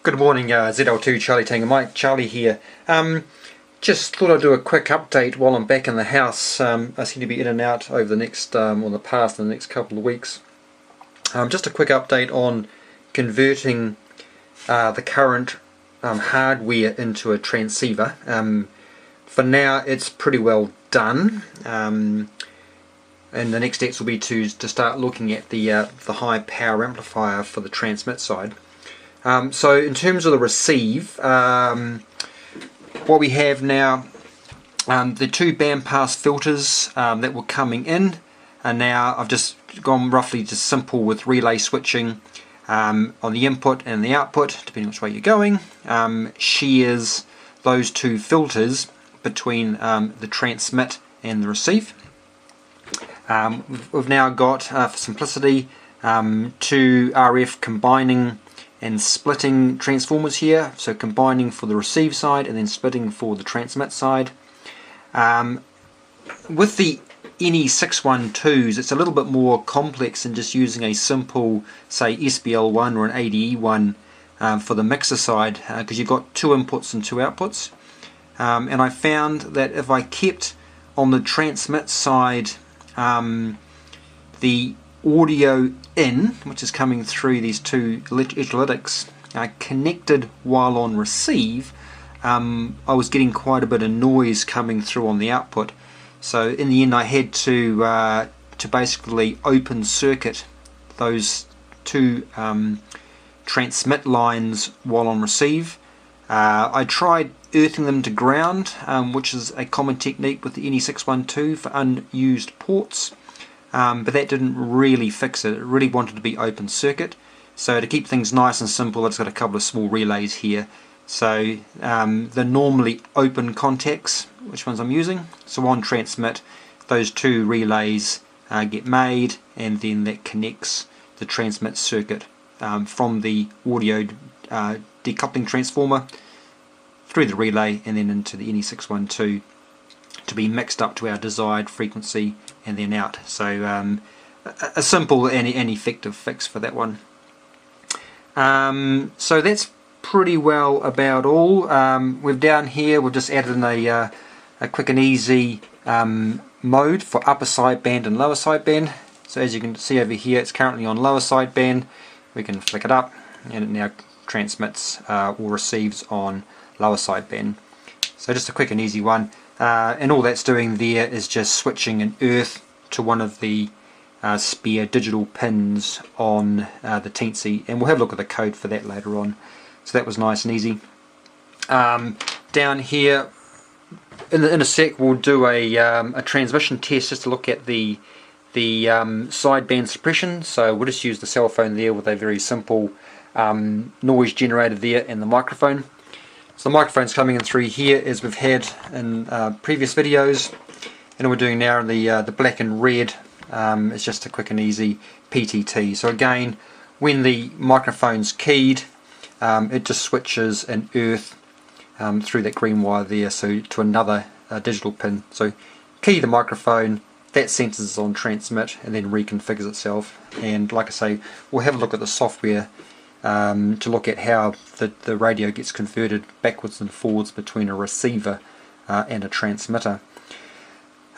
Good morning, ZL2 Charlie Tango Mike, Charlie here. Just thought I'd do a quick update while I'm back in the house. I seem to be in and out over the next, the next couple of weeks. Just a quick update on converting the current hardware into a transceiver. For now, it's pretty well done. And the next steps will be to start looking at the high power amplifier for the transmit side. So in terms of the receive, what we have now, the two bandpass filters that were coming in, and now I've just gone roughly just simple with relay switching on the input and the output, depending which way you're going, shears those two filters between the transmit and the receive. We've now got, for simplicity, two RF combining and splitting transformers here, so combining for the receive side and then splitting for the transmit side. With the NE612s, it's a little bit more complex than just using a simple, say, SBL1 or an ADE1 for the mixer side, because you've got two inputs and two outputs. And I found that if I kept on the transmit side the audio in, which is coming through these two electrolytics, connected while on receive, I was getting quite a bit of noise coming through on the output. So in the end I had to basically open circuit those two transmit lines while on receive. I tried earthing them to ground, which is a common technique with the NE612 for unused ports. But that didn't really fix it. It really wanted to be open circuit. So to keep things nice and simple, I've just got a couple of small relays here. So the normally open contacts, which ones I'm using. So on transmit, those two relays get made, and then that connects the transmit circuit from the audio decoupling transformer through the relay and then into the NE612 to be mixed up to our desired frequency and then out. So a simple and effective fix for that one. So that's pretty well about all. We've down here, we've just added in a quick and easy mode for upper sideband and lower sideband. So as you can see over here, it's currently on lower sideband. We can flick it up and it now transmits or receives on lower sideband. So just a quick and easy one. And all that's doing there is just switching an earth to one of the spare digital pins on the teensy, and we'll have a look at the code for that later on. So that was nice and easy. Down here in a sec we'll do a transmission test just to look at the sideband suppression. So we'll just use the cell phone there with a very simple noise generator there and the microphone. So the microphone's coming in through here as we've had in previous videos, and all we're doing now in the black and red is just a quick and easy PTT. So again, when the microphone's keyed, it just switches an earth through that green wire there, so to another digital pin. So key the microphone, that senses on transmit and then reconfigures itself. And like I say, we'll have a look at the software to look at how the radio gets converted backwards and forwards between a receiver and a transmitter.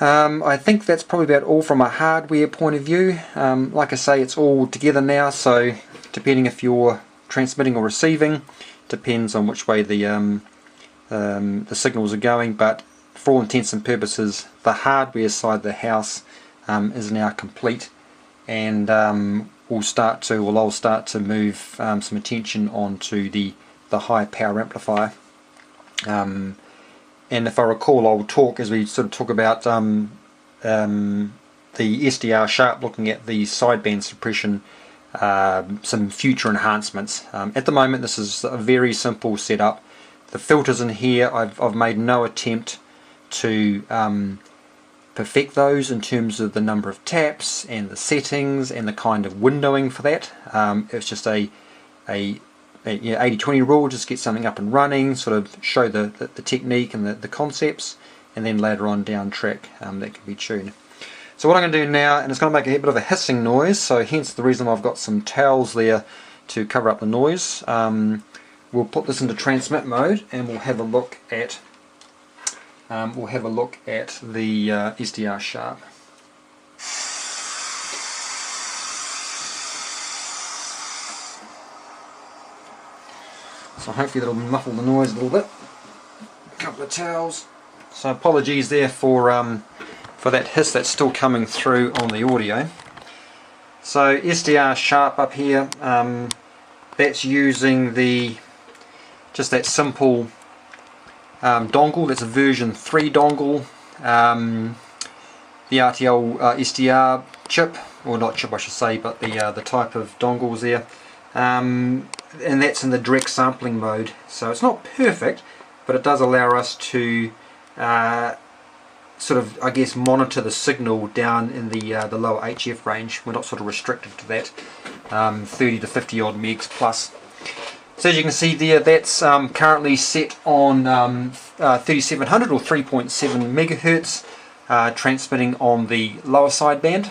I think that's probably about all from a hardware point of view. Like I say, it's all together now, so depending if you're transmitting or receiving, depends on which way the signals are going, but for all intents and purposes the hardware side of the house is now complete, and I'll start to move some attention onto the high power amplifier. And if I recall, I'll talk as we sort of talk about the SDR sharp, looking at the sideband suppression, some future enhancements. At the moment this is a very simple setup. The filters in here, I've made no attempt to perfect those in terms of the number of taps and the settings and the kind of windowing for that. It's just a 80-20 rule, just get something up and running, sort of show the technique and the concepts, and then later on down track that can be tuned. So what I'm going to do now, and it's going to make a bit of a hissing noise, so hence the reason I've got some towels there to cover up the noise. we'll put this into transmit mode and we'll have a look at the SDR sharp. So hopefully that'll muffle the noise a little bit. A couple of towels. So apologies there for that hiss that's still coming through on the audio. So SDR sharp up here, that's using just that simple dongle. That's a version 3 dongle. The RTL SDR chip, or not chip I should say, but the type of dongles there. And that's in the direct sampling mode, so it's not perfect, but it does allow us to sort of, I guess, monitor the signal down in the lower HF range. We're not sort of restricted to that 30 to 50 odd megs plus. So as you can see there, that's currently set on 3700 or 3.7 megahertz, transmitting on the lower sideband.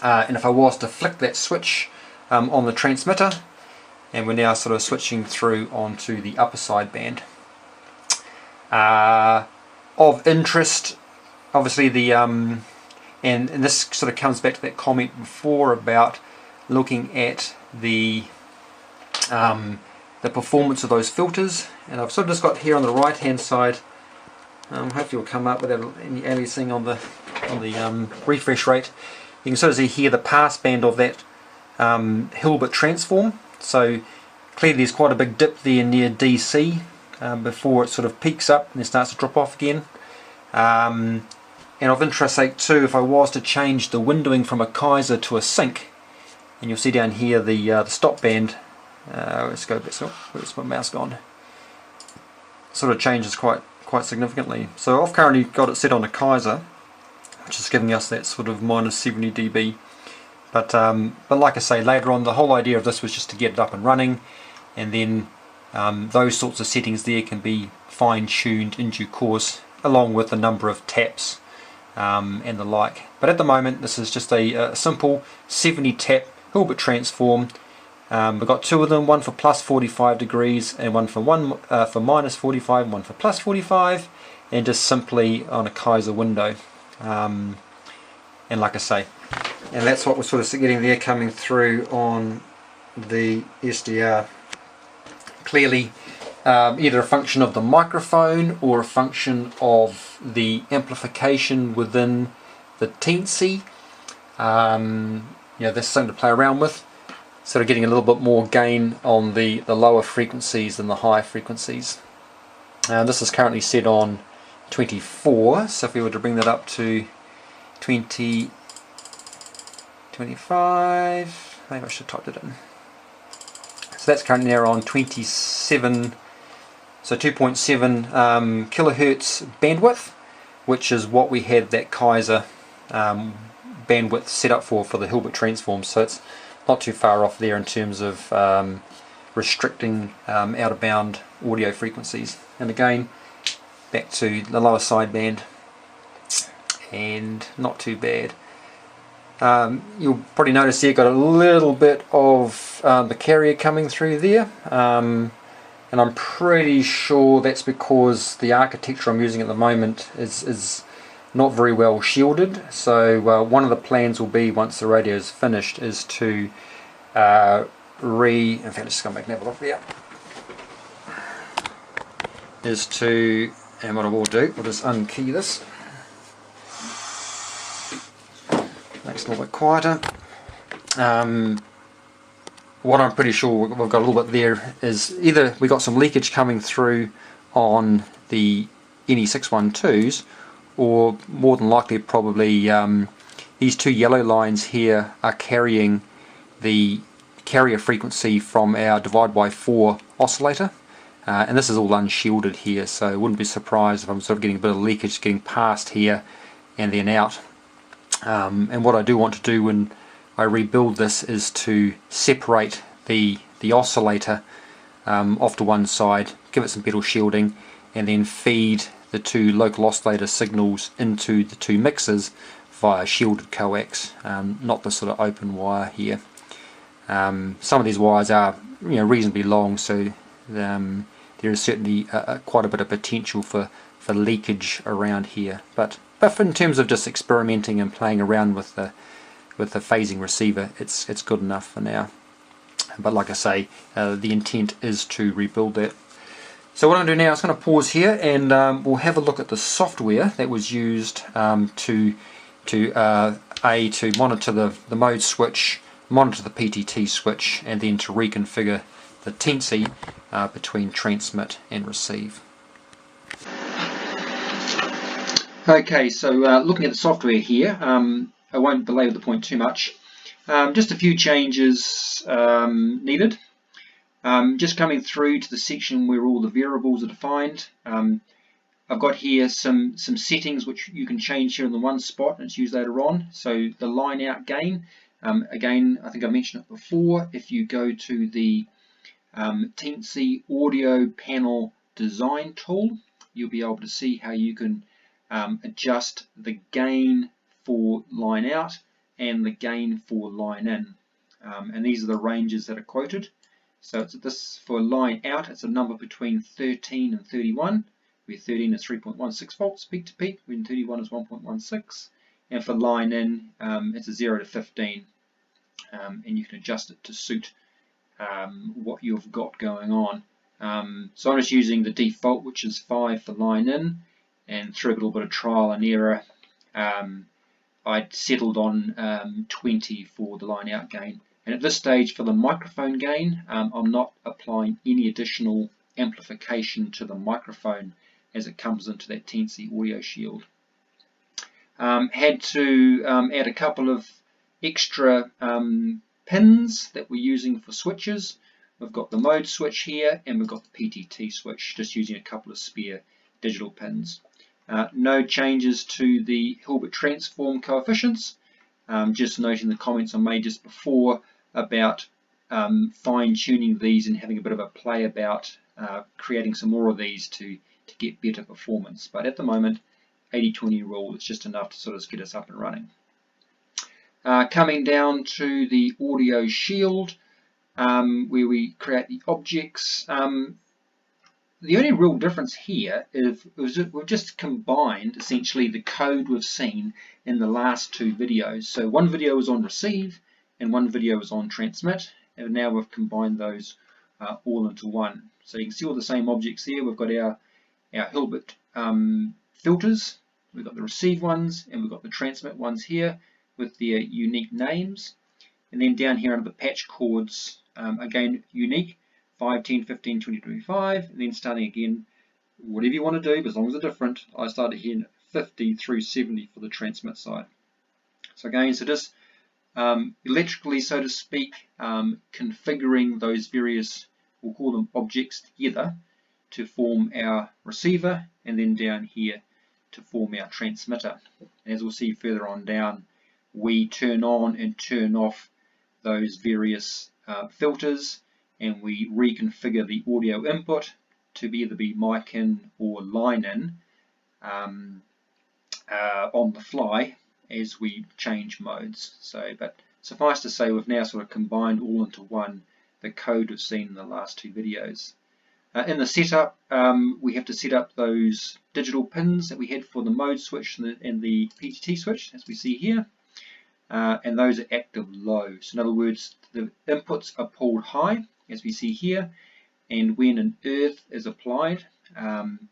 And if I was to flick that switch on the transmitter, and we're now sort of switching through onto the upper sideband. Of interest, obviously and this sort of comes back to that comment before about looking at the performance of those filters. And I've sort of just got here on the right hand side, hopefully it'll come up without any aliasing on the refresh rate. You can sort of see here the pass band of that Hilbert transform. So clearly there's quite a big dip there near DC before it sort of peaks up and then starts to drop off again. And of interest too, if I was to change the windowing from a Kaiser to a sync, and you'll see down here the stop band, let's go, where's my mouse gone, sort of changes quite significantly. So I've currently got it set on a Kaiser, which is giving us that sort of minus 70 dB. But like I say, later on the whole idea of this was just to get it up and running, and then those sorts of settings there can be fine-tuned in due course, along with the number of taps and the like. But at the moment this is just a simple 70 tap Hilbert transform. We've got two of them, one for plus 45 degrees and one for minus 45 and one for plus 45, and just simply on a Kaiser window. And like I say, and that's what we're sort of getting there coming through on the SDR. Clearly either a function of the microphone or a function of the amplification within the teensy. That's something to play around with. Sort of getting a little bit more gain on the lower frequencies than the higher frequencies. This is currently set on 24, so if we were to bring that up to 20, 25, maybe I should have typed it in. So that's currently now on 27, so 2.7 kilohertz bandwidth, which is what we had that Kaiser bandwidth set up for the Hilbert transform. So it's not too far off there in terms of restricting out of bound audio frequencies. And again, back to the lower sideband, and not too bad. You'll probably notice here got a little bit of the carrier coming through there, and I'm pretty sure that's because the architecture I'm using at the moment is not very well shielded. So one of the plans will be, once the radio is finished, is to in fact, let's just come back and have a look there, is to, and what I will do, we'll just unkey this. Makes it a little bit quieter. What I'm pretty sure we've got a little bit there is either we got some leakage coming through on the NE612s, or more than likely probably these two yellow lines here are carrying the carrier frequency from our divide by 4 oscillator, and this is all unshielded here, so I wouldn't be surprised if I'm sort of getting a bit of leakage getting past here and then out. And what I do want to do when I rebuild this is to separate the oscillator off to one side, give it some pedal shielding, and then feed the two local oscillator signals into the two mixers via shielded coax, not the sort of open wire here. Some of these wires are reasonably long, so there is certainly quite a bit of potential for leakage around here, but in terms of just experimenting and playing around with the phasing receiver, it's good enough for now. But like I say, the intent is to rebuild that. So what I'm going to do now is going to pause here, and we'll have a look at the software that was used to monitor the mode switch, monitor the PTT switch, and then to reconfigure the tendency between transmit and receive. Okay, so looking at the software here, I won't belabor the point too much. Just a few changes needed. Just coming through to the section where all the variables are defined. I've got here some settings which you can change here in the one spot, and it's used later on. So the line out gain, again, I think I mentioned it before. If you go to the Tendency Audio Panel Design tool, you'll be able to see how you can adjust the gain for line out and the gain for line in, and these are the ranges that are quoted. So it's this for line out, it's a number between 13 and 31, where 13 is 3.16 volts peak to peak, when 31 is 1.16, and for line in, it's a 0 to 15, and you can adjust it to suit what you've got going on. So I'm just using the default, which is 5 for line in, and through a little bit of trial and error, I'd settled on 20 for the line out gain. And at this stage, for the microphone gain, I'm not applying any additional amplification to the microphone as it comes into that Tendency audio shield. Had to add a couple of extra pins that we're using for switches. We've got the mode switch here, and we've got the PTT switch, just using a couple of spare digital pins. No changes to the Hilbert transform coefficients. Just noting the comments I made just before about fine-tuning these and having a bit of a play about creating some more of these to get better performance. But at the moment, 80-20 rule, it's just enough to sort of get us up and running. Coming down to the audio shield, where we create the objects. The only real difference here is we've just combined essentially the code we've seen in the last two videos. So one video was on receive and one video was on transmit, and now we've combined those all into one. So you can see all the same objects there. We've got our Hilbert filters, we've got the receive ones, and we've got the transmit ones here with their unique names. And then down here under the patch chords, again unique. 5, 10, 15, 20, 25, and then starting again, whatever you want to do, but as long as they're different. I started here at 50 through 70 for the transmit side. So again, so just electrically, so to speak, configuring those various, we'll call them objects together to form our receiver, and then down here to form our transmitter. And as we'll see further on down, we turn on and turn off those various filters, and we reconfigure the audio input to either be mic in or line in on the fly as we change modes. So, but suffice to say, we've now sort of combined all into one the code we've seen in the last two videos. In the setup, we have to set up those digital pins that we had for the mode switch and the PTT switch, as we see here, and those are active low. So in other words, the inputs are pulled high, as we see here, and when an earth is applied, and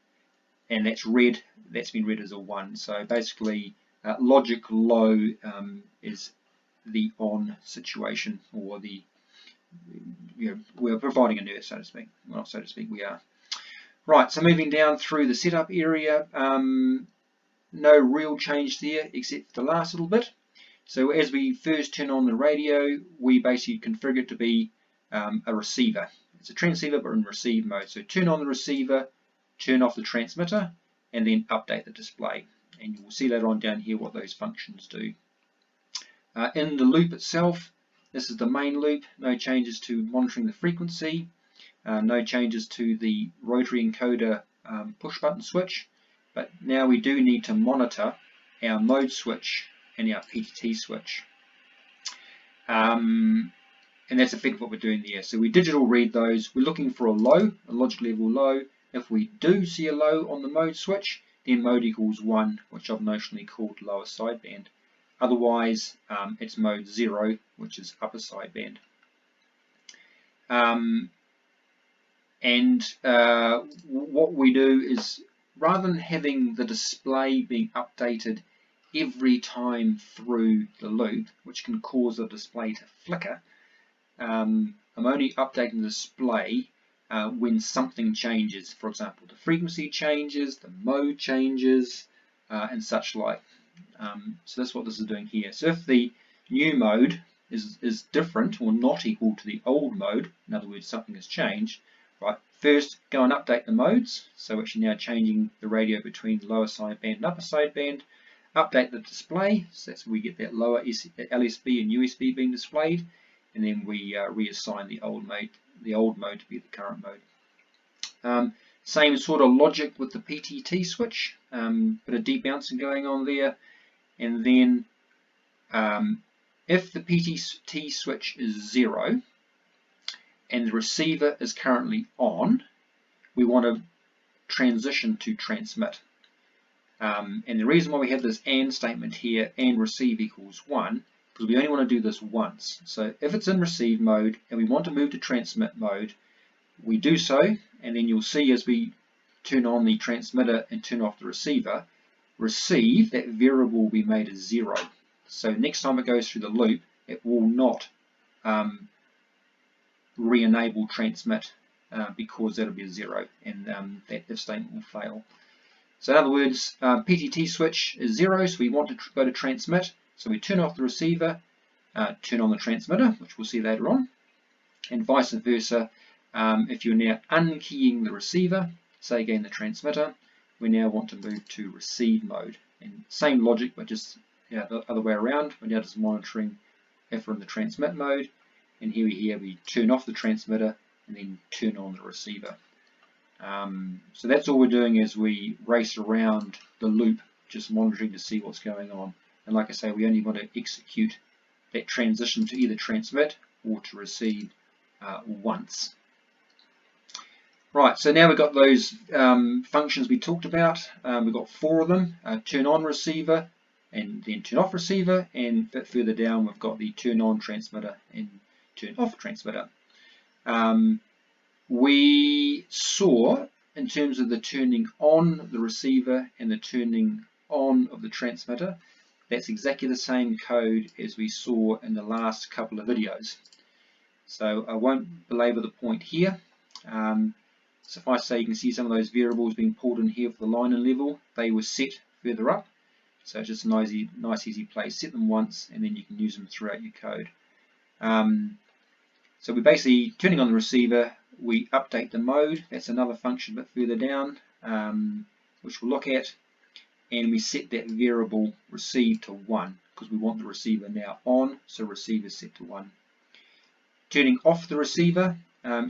that's red, that's been read as a 1. So basically, logic low is the on situation, or the, we're providing an earth, so to speak. Well, not so to speak, we are. Right, so moving down through the setup area, no real change there except for the last little bit. So as we first turn on the radio, we basically configure it to be a receiver. It's a transceiver but in receive mode. So turn on the receiver, turn off the transmitter, and then update the display. And you will see later on down here what those functions do. In the loop itself, this is the main loop. No changes to monitoring the frequency. No changes to the rotary encoder push button switch. But now we do need to monitor our mode switch and our PTT switch. And that's effectively what we're doing there. So we digital read those. We're looking for a low, a logic level low. If we do see a low on the mode switch, then mode equals 1, which I've notionally called lower sideband. Otherwise, it's mode 0, which is upper sideband. What we do is, rather than having the display being updated every time through the loop, which can cause the display to flicker, I'm only updating the display when something changes. For example, the frequency changes, the mode changes, and such like. So that's what this is doing here. So if the new mode is different or not equal to the old mode, in other words, something has changed, right? First, go and update the modes. So we're actually now changing the radio between lower sideband and upper sideband. Update the display, so that's where we get that lower LSB and USB being displayed, and then we reassign the old mode to be the current mode. Same sort of logic with the PTT switch, bit of deep bouncing going on there, and then if the PTT switch is 0 and the receiver is currently on, we want to transition to transmit. And the reason why we have this AND statement here, and receive equals 1, because we only want to do this once. So if it's in receive mode and we want to move to transmit mode, we do so, and then you'll see as we turn on the transmitter and turn off the receiver, receive, that variable will be made as 0. So next time it goes through the loop, it will not re-enable transmit because that'll be a 0, and that if statement will fail. So in other words, PTT switch is 0, so we want to go to transmit. So we turn off the receiver, turn on the transmitter, which we'll see later on, and vice versa. If you're now unkeying the receiver, say again the transmitter, we now want to move to receive mode. And same logic, but just the other way around. We're now just monitoring if we're in the transmit mode, and here we turn off the transmitter and then turn on the receiver. So that's all we're doing as we race around the loop, just monitoring to see what's going on. And like I say, we only want to execute that transition to either transmit or to receive once. Right, so now we've got those functions we talked about. We've got 4 of them: turn on receiver, and then turn off receiver, and a bit further down we've got the turn on transmitter and turn off transmitter. We saw, in terms of the turning on the receiver and the turning on of the transmitter, that's exactly the same code as we saw in the last couple of videos. So I won't belabor the point here. Suffice to say, you can see some of those variables being pulled in here for the line and level. They were set further up, so it's just a nice easy place. Set them once, and then you can use them throughout your code. So we're basically turning on the receiver. We update the mode. That's another function a bit further down, which we'll look at, and we set that variable receive to 1 because we want the receiver now on, so receiver set to 1. Turning off the receiver,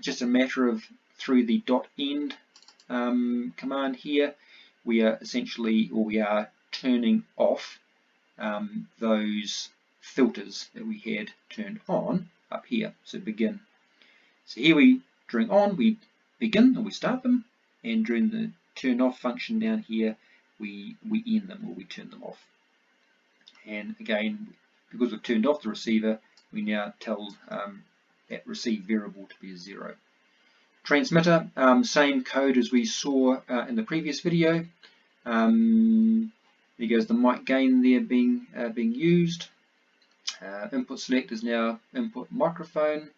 just a matter of through the .end command here, we are essentially, or we are turning off those filters that we had turned on up here. So begin. So here during on we begin, or we start them, and during the turn off function down here we end them, or we turn them off. And again, because we've turned off the receiver, we now tell that receive variable to be a 0. Transmitter, same code as we saw in the previous video. There goes the mic gain there being used. Input select is now input microphone.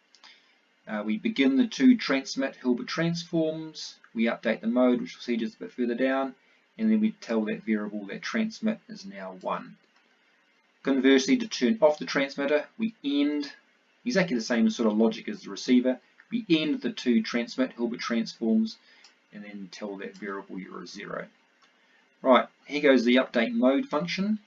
We begin the 2 transmit Hilbert transforms. We update the mode, which we'll see just a bit further down, and then we tell that variable that transmit is now 1. Conversely, to turn off the transmitter, we end exactly the same sort of logic as the receiver. We end the 2 transmit Hilbert transforms, and then tell that variable you're a 0. Right, here goes the update mode function.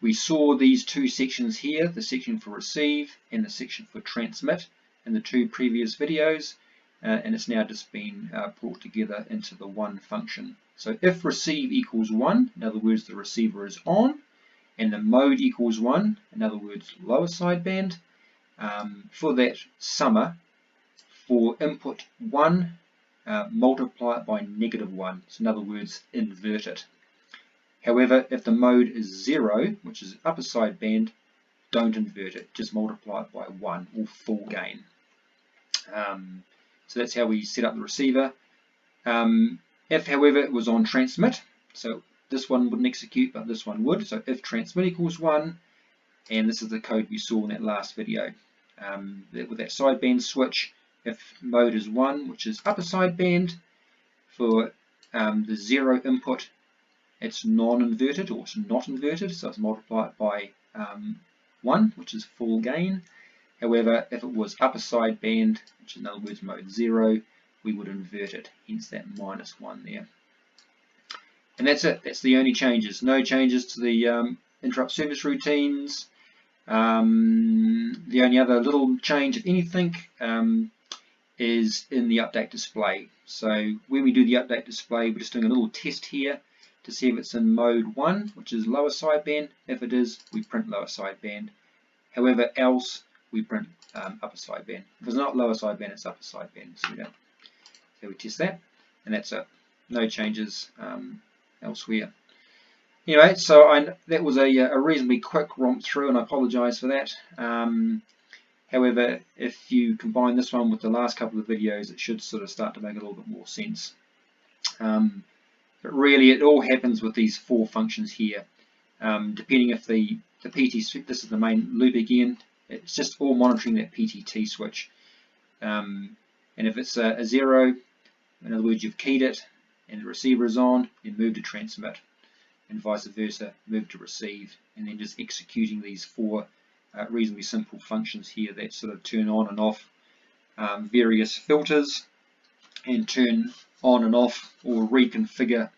We saw these 2 sections here, the section for receive and the section for transmit, in the 2 previous videos, and it's now just been brought together into the one function. So if receive equals 1, in other words the receiver is on, and the mode equals 1, in other words lower sideband, for that summer, for input 1, multiply it by -1. So in other words, invert it. However, if the mode is 0, which is upper sideband, don't invert it, just multiply it by 1, or full gain. So that's how we set up the receiver. If, however, it was on transmit, so this one wouldn't execute, but this one would. So if transmit equals 1, and this is the code we saw in that last video. With that sideband switch, if mode is 1, which is upper sideband, for the 0 input, it's non-inverted, or it's not inverted, so it's multiplied by 1, which is full gain. However, if it was upper sideband, which in other words mode 0, we would invert it, hence that -1 there. And that's it. That's the only changes. No changes to the interrupt service routines. The only other little change, if anything, is in the update display. So when we do the update display, we're just doing a little test here to see if it's in mode 1, which is lower sideband. If it is, we print lower sideband. However, else we print upper sideband. If it's not lower sideband, it's upper sideband. So we test that, and that's it. No changes elsewhere. Anyway, so that was a reasonably quick romp through, and I apologise for that. However, if you combine this one with the last couple of videos, it should sort of start to make a little bit more sense. But really, it all happens with these 4 functions here. Depending if the PT, this is the main loop again, it's just all monitoring that PTT switch. And if it's a 0, in other words, you've keyed it, and the receiver is on, then move to transmit, and vice versa, move to receive, and then just executing these 4 reasonably simple functions here that sort of turn on and off various filters, and turn on and off or reconfigure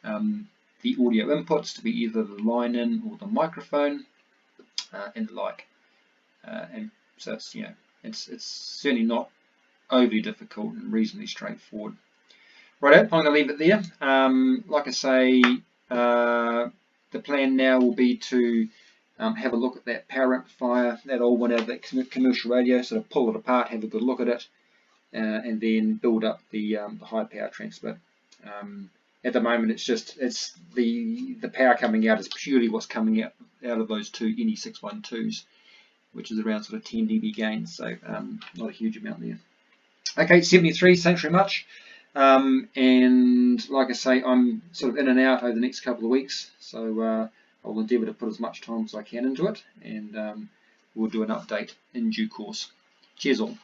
the audio inputs to be either the line in or the microphone, and the like. And so it's, it's certainly not overly difficult and reasonably straightforward. Right, I'm going to leave it there. Like I say, the plan now will be to have a look at that power amplifier, that old one out of that commercial radio, sort of pull it apart, have a good look at it, and then build up the high power transmit. At the moment, it's the power coming out is purely what's coming out of those 2 NE612s, which is around sort of 10 dB gains, so not a huge amount there. Okay, 73, thanks very much. And like I say, I'm sort of in and out over the next couple of weeks, so I'll endeavour to put as much time as I can into it, and we'll do an update in due course. Cheers all.